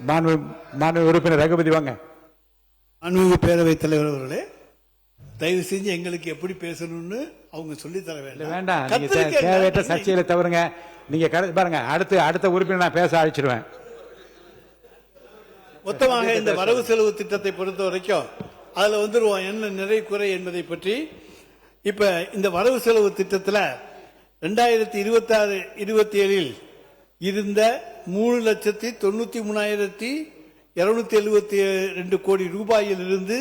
மாண்பு உறுப்பினர் ரகுபதி வாங்க. மாண்புமிகு பேரவைத் தலைவர் அவர்களே, தயவு செஞ்சு எங்களுக்கு எப்படி பேசணும்னு அவங்க சொல்லி தர வேண்டாம். தேவையற்ற சர்ச்சையில தவறுங்க. நீங்க பாருங்க, அடுத்த உறுப்பினர் நான் பேச அழைச்சிருவேன். மொத்தமாக இந்த வரவு செலவு திட்டத்தை பொறுத்த வரைக்கும் அதுல வந்துருவோம் என்ன நிறை குறை என்பதை பற்றி. இப்ப இந்த வரவு செலவு திட்டத்தில் 2026-27 இருந்த 3,93,272 கோடி ரூபாயிலிருந்து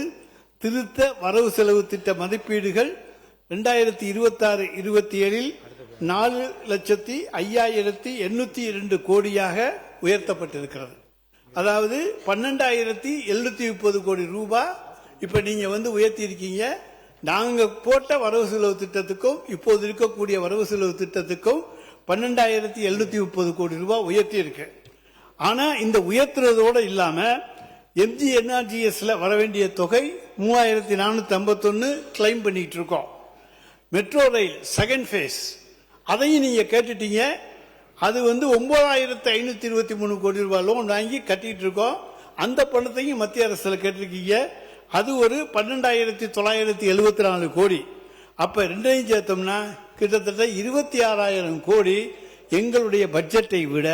திருத்த வரவு செலவு திட்ட மதிப்பீடுகள் 2026-27 4,05,802 கோடியாக உயர்த்தப்பட்டிருக்கிறது. அதாவது 12,730 கோடி ரூபாய் இப்ப நீங்க உயர்த்தி இருக்கீங்க. நாங்க போட்ட வரவு செலவு திட்டத்துக்கும் இப்போது இருக்கக்கூடிய வரவு செலவு திட்டத்துக்கும் 12,730 கோடி ரூபாய் உயர்த்தி இருக்கு. ஆனா இந்த உயர்த்துறதோட இல்லாம MGNRGSல வர வேண்டிய தொகை 3,451 கிளைம் பண்ணிட்டு இருக்கோம். மெட்ரோ ரயில் செகண்ட் ஃபேஸ் அதையும் நீங்க கேட்டுட்டீங்க. அது 9,523 கோடி ரூபாய் லோன் வாங்கி கட்டிட்டு இருக்கோம். அந்த பணத்தையும் மத்திய அரசுல கேட்டிருக்கீங்க. அது ஒரு 12,974 கோடி. அப்ப ரெண்டையும் சேர்த்தோம்னா கிட்டத்தட்ட 26,000 கோடி எங்களுடைய பட்ஜெட்டை விட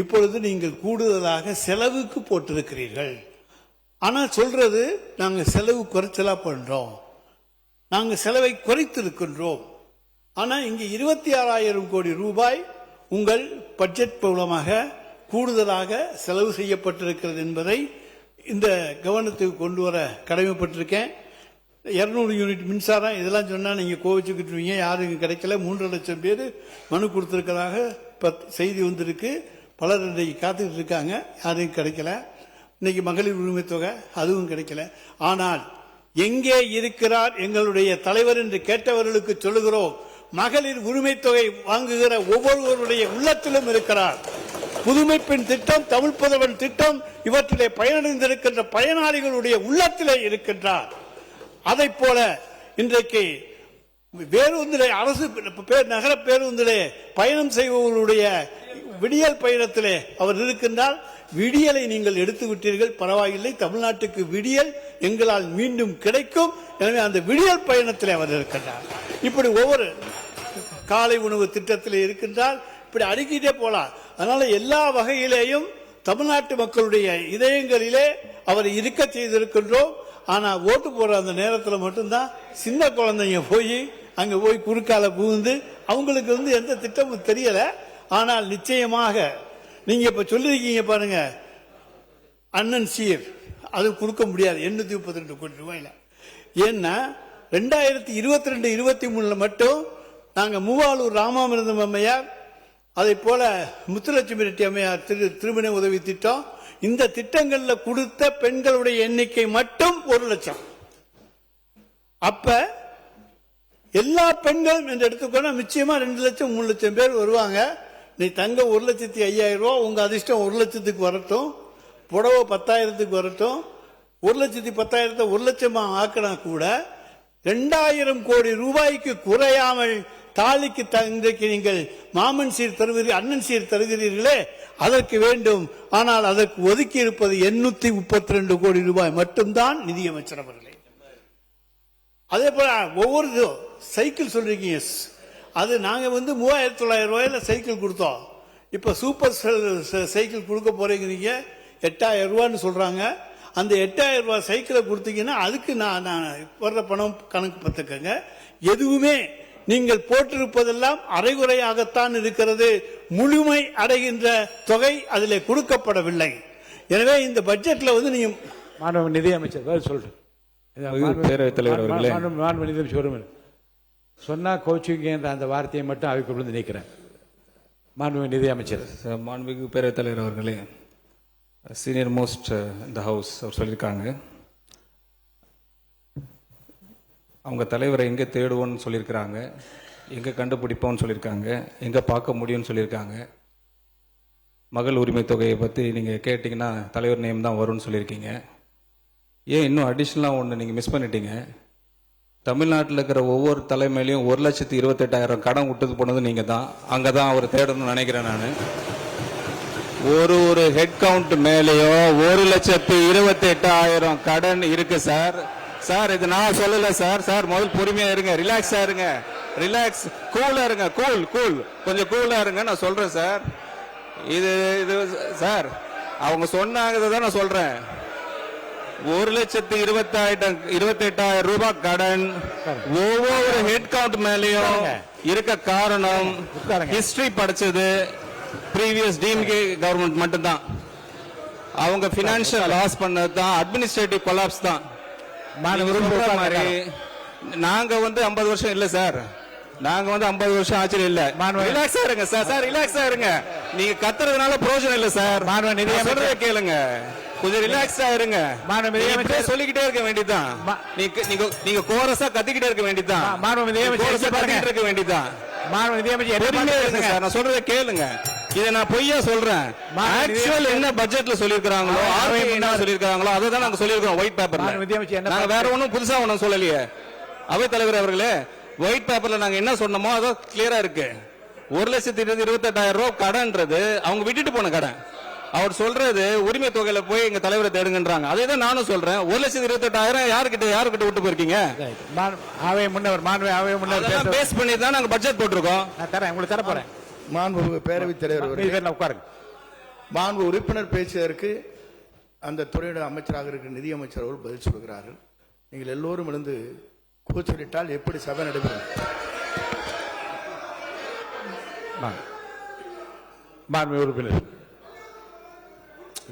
இப்பொழுது நீங்கள் கூடுதலாக செலவுக்கு போட்டிருக்கிறீர்கள். ஆனா சொல்றது நாங்க செலவு குறைச்சலா பண்றோம், நாங்க செலவை குறைத்திருக்கின்றோம். ஆனா இங்க 26,000 கோடி ரூபாய் உங்கள் பட்ஜெட் மூலமாக கூடுதலாக செலவு செய்யப்பட்டிருக்கிறது என்பதை இந்த கவனத்துக்கு கொண்டு வர கடமைப்பட்டிருக்கேன். 200 யூனிட் மின்சாரம் இதெல்லாம் சொன்னா நீங்க கோவிச்சுக்கிட்டு யாருக்கு கிடைக்கல. 3 லட்சம் பேர் மனு கொடுத்திருக்கிறதாக செய்தி வந்திருக்கு. பலர் இன்றைக்கு காத்துக்கிட்டு இருக்காங்க, யாருக்கும் கிடைக்கல. இன்னைக்கு மகளிர் உரிமை தொகை அதுவும் கிடைக்கல. ஆனால் எங்கே இருக்கிறார் எங்களுடைய தலைவர் என்று கேட்டவர்களுக்கு சொல்லுகிறோம், மகளிர் உரிமை தொகை வாங்குகிற ஒவ்வொருவருடைய உள்ளத்திலும் இருக்கிறார். புதுமை பெண் திட்டம், தமிழ் புதல்வன் திட்டம் இவற்றிலே பயனடைந்திருக்கின்ற பயனாளிகளுடைய உள்ளத்திலே இருக்கின்றார். அதை போல இன்றைக்கு பேருந்திலே அரசு நகர பேருந்திலே பயணம் செய்பவர்களுடைய விடியல் பயணத்திலே அவர் இருக்கின்றார். விடியலை நீங்கள் எடுத்து விட்டீர்கள், பரவாயில்லை. தமிழ்நாட்டுக்கு விடியல் எங்களால் மீண்டும் கிடைக்கும். எனவே அந்த விடியல் பயணத்திலே அவர் இருக்கின்றார். இப்படி ஒவ்வொரு காலை உணவு திட்டத்திலே இருக்கின்றார். இப்படி அடுக்கிட்டே போலாம். அதனால எல்லா வகையிலேயும் தமிழ்நாட்டு மக்களுடைய இதயங்களிலே அவர் இருக்க செய்திருக்கின்றோம். ஆனா ஓட்டு போற அந்த நேரத்தில் மட்டும்தான் சின்ன குழந்தைங்க அங்க போய் குறுக்கால புகுந்து அவங்களுக்கு எந்த திட்டமும் தெரியல. ஆனால் நிச்சயமாக நீங்க இப்ப சொல்லிருக்கீங்க பாருங்க, அண்ணன் சீர் அது கொடுக்க முடியாது 832 கோடி ரூபாயில. ஏன்னா 2022-23 மட்டும் நாங்க மூவாலூர் ராமாமிர்தம் அம்மையார், அதை போல முத்துலட்சுமி ரெட்டி அம்மையார் திருமண உதவி திட்டம், இந்த திட்டங்கள்ல கொடுத்த பெண்களுடைய எண்ணிக்கை மட்டும் 1 லட்சம். அப்ப எல்லா பெண்களும் என்று எடுத்துக்கொண்டா நிச்சயமா 2 லட்சம் 3 லட்சம் பேர் வருவாங்க. நீ தங்க 1,05,000 ரூபாய், உங்க அதிர்ஷ்டம் 1 லட்சத்துக்கு வரட்டும், புடவை 10,000க்கு வரட்டும். 1,10,000 1 லட்சமா ஆக்கினா கூட 2,000 கோடி ரூபாய்க்கு குறையாமல் தாலிக்கு இன்றைக்கு நீங்கள் மாமன் சீர் தருவீர்கள், அண்ணன் சீர் தருகிறீர்களே, அதற்கு வேண்டும். ஆனால் அதற்கு ஒதுக்கி இருப்பது 832 கோடி ரூபாய் மட்டும்தான் நிதியமைச்சர் அவர்களே. அதே போல ஒவ்வொரு சைக்கிள் சொல்றீங்க, அது நாங்க 3,900 ரூபாயில சைக்கிள் கொடுத்தோம். இப்ப சூப்பர் சைக்கிள் கொடுக்க போறீங்க 8,000 ரூபான்னு சொல்றாங்க. அந்த 8,000 ரூபாய் சைக்கிளை கொடுத்தீங்கன்னா அதுக்கு நான் வர்ற பணம் கணக்கு பார்த்துக்கங்க. எதுவுமே நீங்கள் போட்டிருப்பதெல்லாம் அரைகுறையாகத்தான் இருக்கிறது. முழுமை அடைகின்ற தொகை அதில் கொடுக்கப்படவில்லை. எனவே இந்த பட்ஜெட்ல நீங்க மாண்பு நிதியமைச்சர் சொல்றேன். பேரவைத் தலைவர் அவர்களே, மாண்பு நிதியமைச்சர் சொன்னா கோச்சிங் என்ற அந்த வார்த்தையை மட்டும் அவைக்குள்ள நீக்கிறேன். மாண்பு நிதியமைச்சர். மாண்புமிகு பேரவைத் தலைவர் அவர்களே, சீனியர் மோஸ்ட் இந்த ஹவுஸ் அவர் சொல்லியிருக்காங்க, அவங்க தலைவரை எங்கே தேடுவோன்னு சொல்லியிருக்கிறாங்க, எங்கே கண்டுபிடிப்போம்னு சொல்லியிருக்காங்க, எங்கே பார்க்க முடியும்னு சொல்லியிருக்காங்க. மகள் உரிமை தொகையை பற்றி நீங்கள் கேட்டிங்கன்னா தலைவர் நேம் தான் வரும்னு சொல்லியிருக்கீங்க. ஏன் இன்னும் அடிஷ்னலாக ஒன்று நீங்கள் மிஸ் பண்ணிட்டீங்க. தமிழ்நாட்டில் இருக்கிற ஒவ்வொரு தலைமையிலையும் 1,28,000 கடன் விட்டது போனது நீங்கள் தான். அங்கே தான் அவர் தேடணும்னு நினைக்கிறேன் நான். ஒரு ஹெட் கவுண்ட் மேலேயும் 1,28,000 கடன் இருக்கு சார். சார் இது நான் சொல்லல சார். சார் முதல் பொறுமையா இருங்க, ரிலாக்ஸா இருங்க, ரிலாக்ஸ், கூலா இருங்க, கூல் கொஞ்சம் கூலா இருங்க. நான் சொல்றேன் சார். இது சார் அவங்க சொன்னாங்க தான் நான் சொல்றேன். 1,28,000 ரூபாய் கடன் ஒவ்வொரு ஹெட் கவுண்ட் மேலேயும் இருக்க காரணம் ஹிஸ்டரி படிச்சது ப்ரீவியஸ் டிஎம்கே கவர்மெண்ட் மட்டும்தான். அவங்க பினான்சியல் லாஸ் பண்ணது தான், அட்மினிஸ்ட்ரேட்டிவ் கொலாப்ஸ் தான். மாதிரி நாங்க 50 வருஷம் இல்ல சார், நாங்க 50 வருஷம் ஆச்சு இல்ல. ரிலாக்ஸா இருங்க சார். சார் ரிலாக்ஸா இருங்க. நீங்க கத்துறதுனால பிரயோஜனம் இல்ல சார். சொல்றதை கேளுங்க, கொஞ்சம் ரிலாக்ஸா இருங்க. சொல்லிக்கிட்டே இருக்க வேண்டியதான். நீங்க கோரஸா கத்திக்கிட்டே இருக்க வேண்டியதான். இருக்க வேண்டியதான். நான் சொல்றதை கேளுங்க. இதை நான் பொய்யா சொல்றேன். ஆக்சுவல் என்ன பட்ஜெட்ல சொல்லிருக்காங்களோ, என்ன சொல்லிருக்காங்களோ அதை தான் நாங்க சொல்லிருக்கோம் ஒயிட் பேப்பர்ல. நாங்க வேற ஒண்ணும் புதுசா ஒண்ணும் சொல்லலையே அவை தலைவர் அவர்களே. ஒயிட் பேப்பர்ல நாங்க என்ன சொன்னோமோ அதோ கிளியரா இருக்கு. 1,28,000 ரூபாய் கடன்ன்றது அவங்க விட்டுட்டு போன கடன். அவர் சொல்றது உரிமை தொகையில போய் எங்க தலைவரை தேடுங்கன்றாங்க. அதே தான் நானும் சொல்றேன். 1,28,000 யாருக்கிட்ட விட்டு போயிருக்கீங்க? பேஸ் பண்ணி தான் நாங்க பட்ஜெட் போட்டிருக்கோம். உங்களுக்கு தர போறேன். மாண்பு பேரவைத் தலைவர் உட்காருங்க. மாண்பு உறுப்பினர் பேசியதற்கு அந்த துறையோட அமைச்சராக இருக்கிற நிதியமைச்சர் அவர்கள் பதில் சொல்கிறார்கள். நீங்கள் எல்லோரும் எழுந்து கூச்சலிட்டால் எப்படி சபை நடைபெறும்? மாண்பு உறுப்பினர்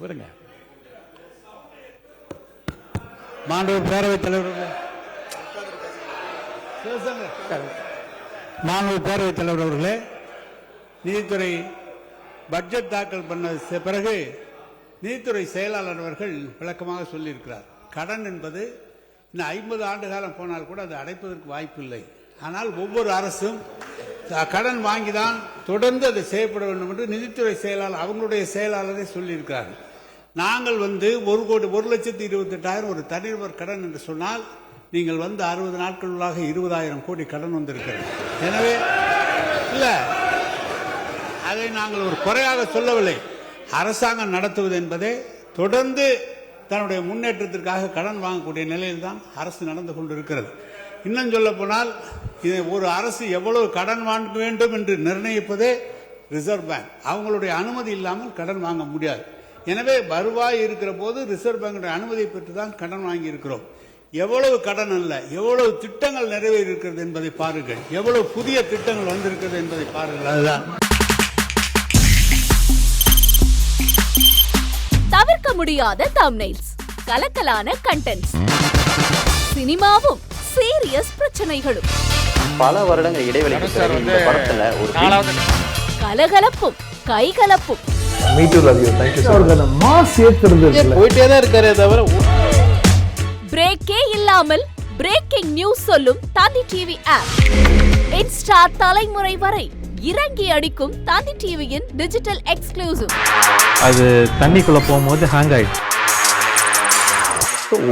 வருங்க. மாண்பு பேரவைத் தலைவர், மாண்பு பேரவைத் தலைவர் அவர்களே, நீதித்துறை பட்ஜெட் தாக்கல் பண்ண பிறகு நீதித்துறை செயலாளர் அவர்கள் விளக்கமாக சொல்லியிருக்கிறார். கடன் என்பது இன்னும் 50 ஆண்டு காலம் போனால் கூட அது அடைப்பதற்கு வாய்ப்பு இல்லை. ஆனால் ஒவ்வொரு அரசும் கடன் வாங்கிதான் தொடர்ந்து அதை செய்யப்பட வேண்டும் என்று நிதித்துறை செயலாளர் அவங்களுடைய செயலாளரை சொல்லியிருக்கிறார்கள். நாங்கள் 1,28,000 ஒரு தனிநபர் கடன் என்று சொன்னால் நீங்கள் 60 நாட்களுள்ளாக 20,000 கோடி கடன் வந்திருக்கிறது. எனவே இல்ல, அதை நாங்கள் ஒரு குறையாக சொல்லவில்லை. அரசாங்கம் நடத்துவது என்பதே தொடர்ந்து தன்னுடைய முன்னேற்றத்திற்காக கடன் வாங்கக்கூடிய நிலையில் தான் அரசு நடந்து கொண்டிருக்கிறது. இன்னும் சொல்ல போனால் இதை ஒரு அரசு எவ்வளவு கடன் வாங்க வேண்டும் என்று நிர்ணயிப்பதே ரிசர்வ் பேங்க். அவங்களுடைய அனுமதி இல்லாமல் கடன் வாங்க முடியாது. எனவே வருவாய் இருக்கிற போது ரிசர்வ் பேங்குடைய அனுமதியை பெற்று தான் கடன் வாங்கி இருக்கிறோம். எவ்வளவு கடன் அல்ல, எவ்வளவு திட்டங்கள் நிறைவேறி இருக்கிறது என்பதை பாருங்கள், எவ்வளவு புதிய திட்டங்கள் வந்திருக்கிறது என்பதை பாருங்கள். அதுதான் தவிர்க்க முடியாத தம்ப்நெயில்ஸ், கலக்கலான கண்டென்ட்ஸ், சினிமாவும் சீரியஸ் பிரச்சனைகளும், பல வருடங்கள் இடைவெளிக்கு பிறகு இந்த படத்துல ஒரு கலகலப்பும் கைகலப்பும், போயிட்டே தான் இருக்காரே தவிர பிரேக்கே இல்லாமல் பிரேக்கிங் நியூஸ் சொல்லும் தந்தி டிவி ஆப். இன்ஸ்டா தலைமுறை வரை இறங்கி அடிக்கும் தந்தி டிவியின் டிஜிட்டல் எக்ஸ்க்ளூசிவ். அது தண்ணிக்குள்ள போகும்போது ஹேங் ஆயிடுச்சு.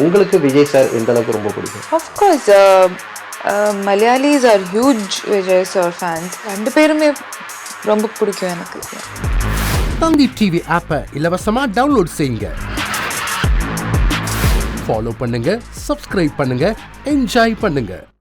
உங்களுக்கு விஜய் சார் எந்த அளவுக்கு ரொம்ப பிடிக்கும்? Of course, Malayalis are huge Vijay sir fans. ரெண்டு பேருமே ரொம்ப பிடிக்கும் எனக்கு. தந்தி டிவி ஆப்பை இலவசமா டவுன்லோட் செய்யுங்க. ஃபாலோ பண்ணுங்க, சப்ஸ்கிரைப் பண்ணுங்க, என்ஜாய் பண்ணுங்க.